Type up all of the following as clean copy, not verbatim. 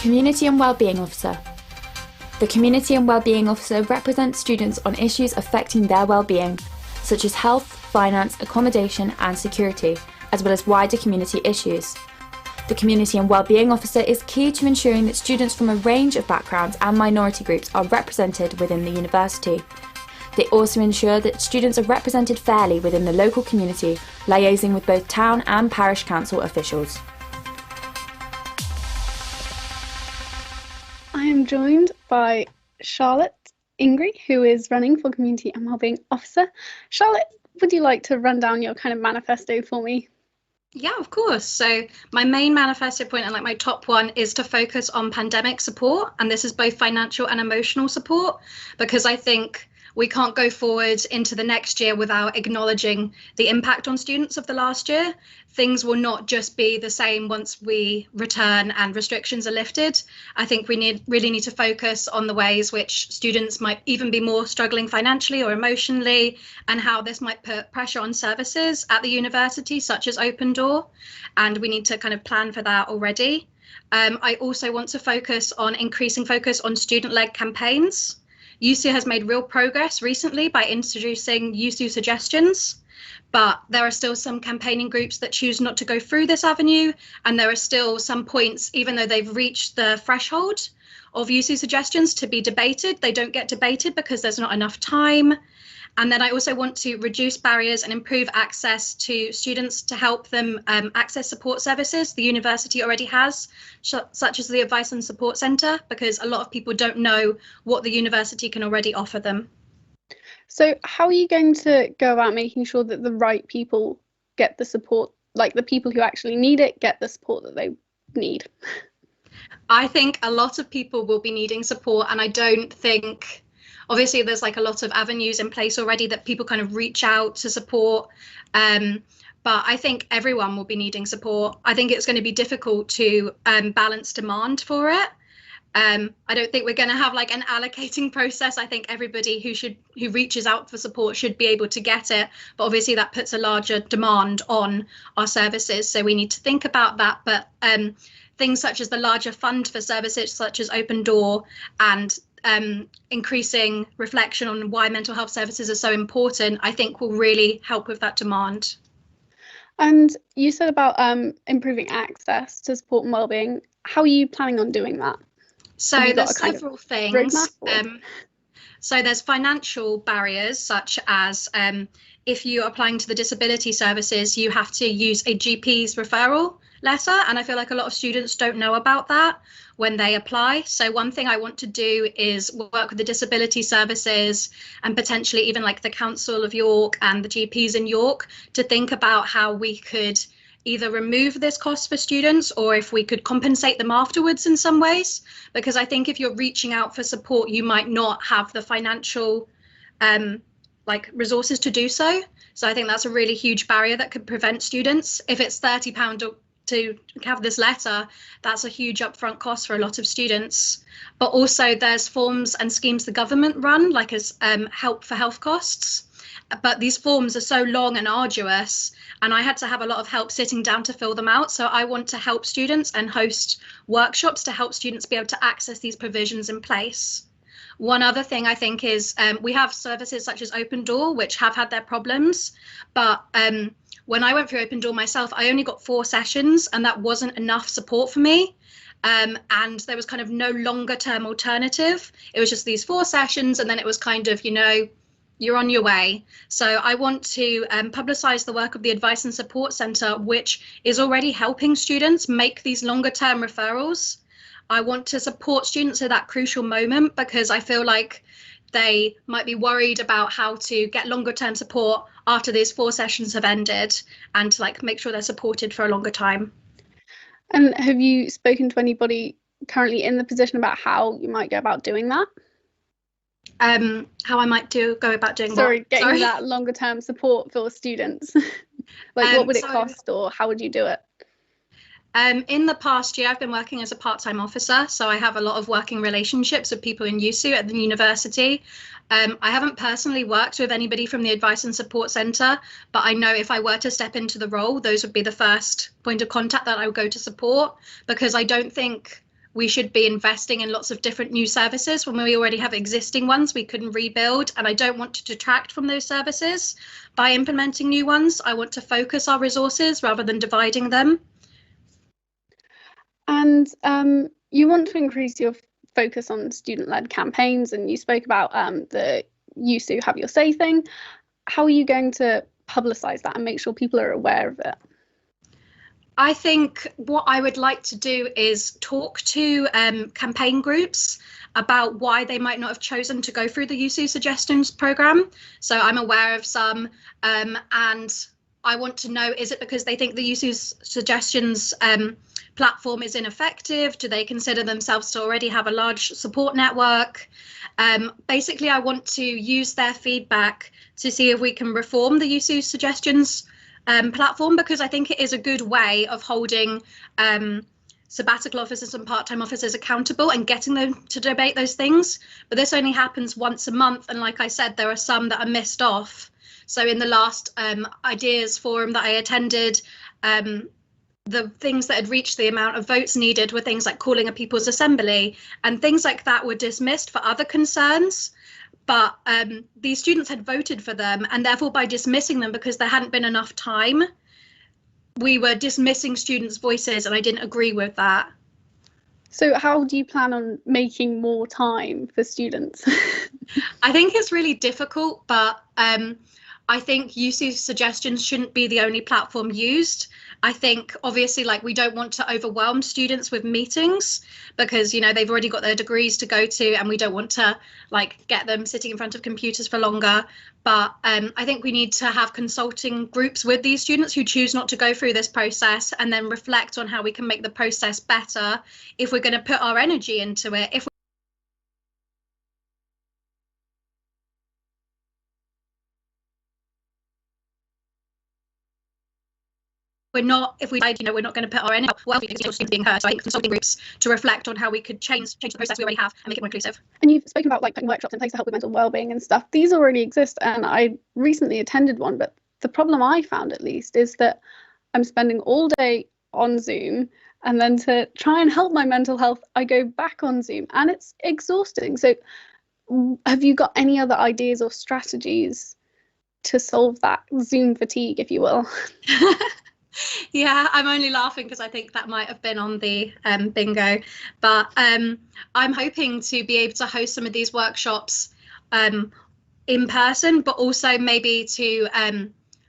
Community and Wellbeing Officer. The Community and Wellbeing Officer represents students on issues affecting their well-being, such as health, finance, accommodation and security, as well as wider community issues. The Community and Wellbeing Officer is key to ensuring that students from a range of backgrounds and minority groups are represented within the university. They also ensure that students are represented fairly within the local community, liaising with both town and parish council officials. I am joined by Charlotte Ingrey, who is running for Community and Wellbeing Officer. Charlotte, would you like to run down your kind of manifesto for me? Yeah, of course. So my main manifesto point and my top one is to focus on pandemic support. And this is both financial and emotional support, because I think we can't go forward into the next year without acknowledging the impact on students of the last year. Things will not just be the same once we return and restrictions are lifted. I think we really need to focus on the ways which students might even be more struggling financially or emotionally, and how this might put pressure on services at the university, such as Open Door. And we need to kind of plan for that already. I also want to focus on increasing focus on student-led campaigns. USU has made real progress recently by introducing USU suggestions, but there are still some campaigning groups that choose not to go through this avenue, and there are still some points, even though they've reached the threshold of USU suggestions to be debated, they don't get debated because there's not enough time. And then I also want to reduce barriers and improve access to students to help them access support services the university already has, such as the Advice and Support Centre, because a lot of people don't know what the university can already offer them. So how are you going to go about making sure that the right people get the support, like the people who actually need it get the support that they need? I think a lot of people will be needing support, and I don't think, obviously there's a lot of avenues in place already that people kind of reach out to support, but I think everyone will be needing support. I think it's going to be difficult to balance demand for it. I don't think we're going to have an allocating process. I think everybody who reaches out for support should be able to get it, but obviously that puts a larger demand on our services, so we need to think about that. But things such as the larger fund for services such as Open Door and increasing reflection on why mental health services are so important, I think will really help with that demand. And you said about improving access to support and wellbeing. How are you planning on doing that? So there's several things. So there's financial barriers, such as if you are applying to the disability services, you have to use a GP's referral letter, and I feel like a lot of students don't know about that when they apply. So one thing I want to do is work with the disability services and potentially even the Council of York and the GPs in York to think about how we could either remove this cost for students or if we could compensate them afterwards in some ways, because I think if you're reaching out for support, you might not have the financial resources to do so. So I think that's a really huge barrier that could prevent students. If it's £30 to have this letter, that's a huge upfront cost for a lot of students. But also there's forms and schemes the government run, as help for health costs. But these forms are so long and arduous, and I had to have a lot of help sitting down to fill them out. So I want to help students and host workshops to help students be able to access these provisions in place. One other thing I think is we have services such as Open Door, which have had their problems. But when I went through Open Door myself, I only got 4 sessions, and that wasn't enough support for me. And there was kind of no longer term alternative. It was just these 4 sessions, and then it was kind of, you're on your way. So I want to publicise the work of the Advice and Support Centre, which is already helping students make these longer term referrals. I want to support students at that crucial moment, because I feel like they might be worried about how to get longer term support after these 4 sessions have ended, and to make sure they're supported for a longer time. And have you spoken to anybody currently in the position about how you might go about doing that? How I might go about doing getting that longer term support for students. What would it cost, or how would you do it? In the past year, I've been working as a part-time officer, so I have a lot of working relationships with people in USU at the university. I haven't personally worked with anybody from the Advice and Support Centre, but I know if I were to step into the role, those would be the first point of contact that I would go to support, because I don't think we should be investing in lots of different new services when we already have existing ones we can rebuild. And I don't want to detract from those services by implementing new ones. I want to focus our resources rather than dividing them. And you want to increase your focus on student-led campaigns, and you spoke about the USU Have Your Say thing. How are you going to publicise that and make sure people are aware of it? I think what I would like to do is talk to campaign groups about why they might not have chosen to go through the USU Suggestions programme. So I'm aware of some, and I want to know, is it because they think the USU's Suggestions platform is ineffective? Do they consider themselves to already have a large support network? Basically, I want to use their feedback to see if we can reform the USU Suggestions platform, because I think it is a good way of holding sabbatical officers and part-time officers accountable and getting them to debate those things. But this only happens once a month, and like I said, there are some that are missed off. So in the last ideas forum that I attended, the things that had reached the amount of votes needed were things like calling a people's assembly, and things like that were dismissed for other concerns. But these students had voted for them, and therefore by dismissing them because there hadn't been enough time, we were dismissing students' voices, and I didn't agree with that. So how do you plan on making more time for students? I think it's really difficult, but I think USU Suggestions shouldn't be the only platform used. I think obviously, like, we don't want to overwhelm students with meetings because, you know, they've already got their degrees to go to, and we don't want to like get them sitting in front of computers for longer. But I think we need to have consulting groups with these students who choose not to go through this process, and then reflect on how we can make the process better if we're going to put our energy into it. If we decide, you know, we're not going to put our energy well because students being heard. So I think consulting groups to reflect on how we could change the process we already have and make it more inclusive. And you've spoken about like putting workshops in place to help with mental wellbeing and stuff. These already exist, and I recently attended one, but the problem I found, at least, is that I'm spending all day on Zoom, and then to try and help my mental health, I go back on Zoom, and it's exhausting. So have you got any other ideas or strategies to solve that Zoom fatigue, if you will? Yeah, I'm only laughing because I think that might have been on the bingo, but I'm hoping to be able to host some of these workshops in person, but also maybe to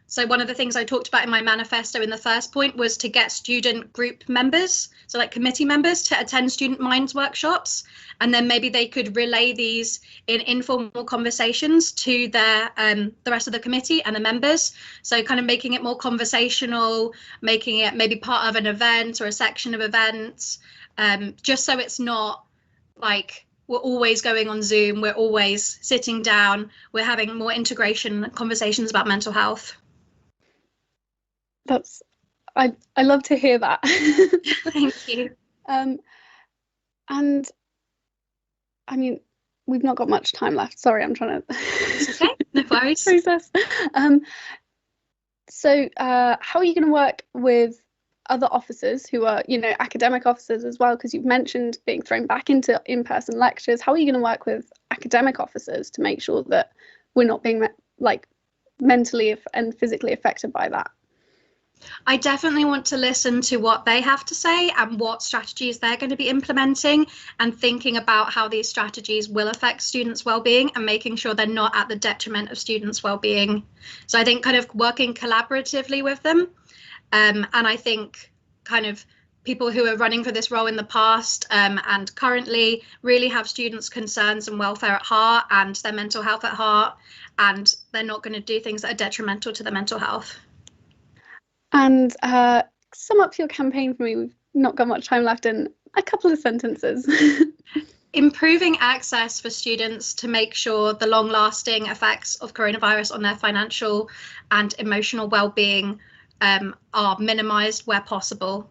so one of the things I talked about in my manifesto in the first point was to get student group members, so like committee members, to attend Student Minds workshops, and then maybe they could relay these in informal conversations to their the rest of the committee and the members. So kind of making it more conversational, making it maybe part of an event or a section of events, just so it's not like we're always going on Zoom, we're always sitting down, we're having more integration conversations about mental health. That's, I love to hear that. Thank you. And I mean, we've not got much time left. Sorry, I'm trying to It's okay, no worries. process. So how are you going to work with other officers who are, you know, academic officers as well? Because you've mentioned being thrown back into in-person lectures. How are you going to work with academic officers to make sure that we're not being like mentally and physically affected by that? I definitely want to listen to what they have to say and what strategies they're going to be implementing, and thinking about how these strategies will affect students' well-being and making sure they're not at the detriment of students' well-being. So I think kind of working collaboratively with them. And I think kind of people who are running for this role in the past and currently really have students' concerns and welfare at heart and their mental health at heart, and they're not going to do things that are detrimental to their mental health. And sum up your campaign for me. We've not got much time left in a couple of sentences. Improving access for students to make sure the long-lasting effects of coronavirus on their financial and emotional well-being are minimised where possible,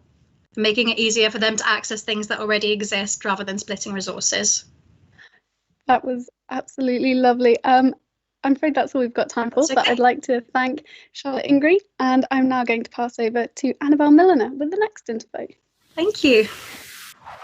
making it easier for them to access things that already exist rather than splitting resources. That was absolutely lovely. I'm afraid that's all we've got time for, That's okay. But I'd like to thank Charlotte Ingrey, and I'm now going to pass over to Annabelle Milliner with the next interview. Thank you.